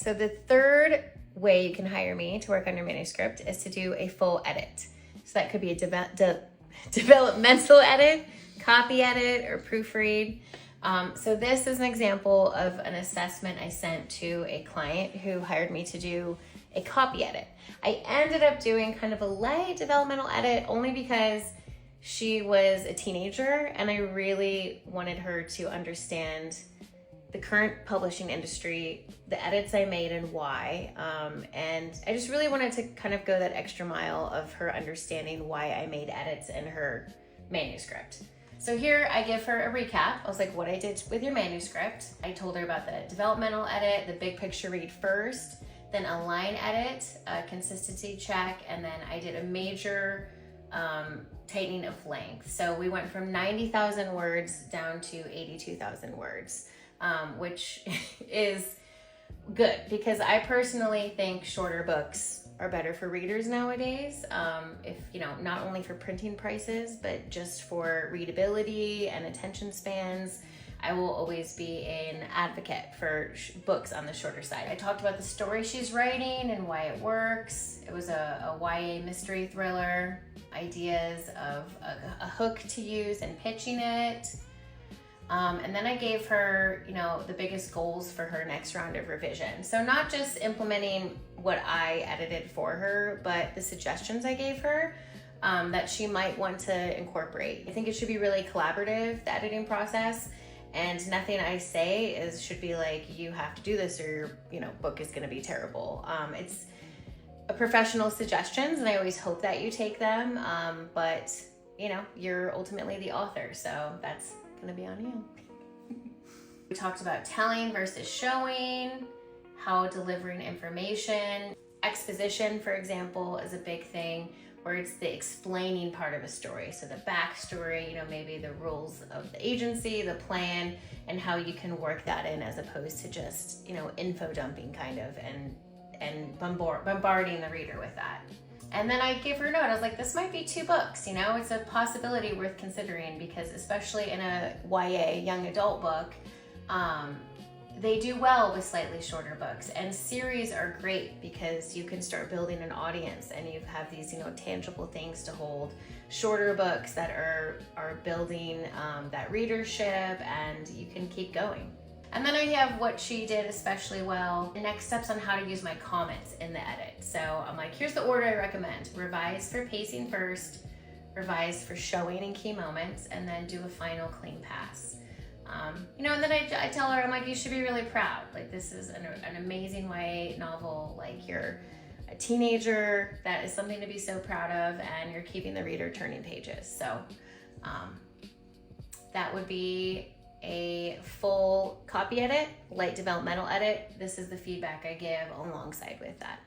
So the third way you can hire me to work on your manuscript is to do a full edit. So that could be a developmental edit, copy edit, or proofread. So this is an example of an assessment I sent to a client who hired me to do a copy edit. I ended up doing kind of a light developmental edit only because she was a teenager and I really wanted her to understand the current publishing industry, the edits I made and why. And I just really wanted to kind of go that extra mile of her understanding why I made edits in her manuscript. So here I give her a recap. I was like, what I did with your manuscript. I told her about the developmental edit, the big picture read first, then a line edit, a consistency check, and then I did a major tightening of length. So we went from 90,000 words down to 82,000 words. Which is good because I personally think shorter books are better for readers nowadays. If not only for printing prices, but just for readability and attention spans. I will always be an advocate for books on the shorter side. I talked about the story she's writing and why it works. It was a YA mystery thriller, ideas of a hook to use and pitching it. And then I gave her, the biggest goals for her next round of revision. So not just implementing what I edited for her, but the suggestions I gave her that she might want to incorporate. I think it should be really collaborative, the editing process, and nothing I say should be like, you have to do this or your book is gonna be terrible. It's a professional suggestions and I always hope that you take them, but you're ultimately the author, so that's gonna be on you. We talked about telling versus showing, how delivering information. Exposition, for example, is a big thing where it's the explaining part of a story. So the backstory, maybe the rules of the agency, the plan, and how you can work that in as opposed to just, info dumping kind of and bombarding the reader with that. And then I gave her a note. I was like, this might be 2 books, it's a possibility worth considering because especially in a YA, young adult book, they do well with slightly shorter books. And series are great because you can start building an audience and you have these, tangible things to hold. Shorter books that are building that readership and you can keep going. And then I have what she did especially well, next steps on how to use my comments in the edit. So I'm like, here's the order I recommend. Revise for pacing first, revise for showing and key moments, and then do a final clean pass. And then I tell her, I'm like, you should be really proud. Like this is an amazing YA novel. Like you're a teenager, that is something to be so proud of, and you're keeping the reader turning pages. So that would be a full copy edit, light developmental edit. This is the feedback I give alongside with that.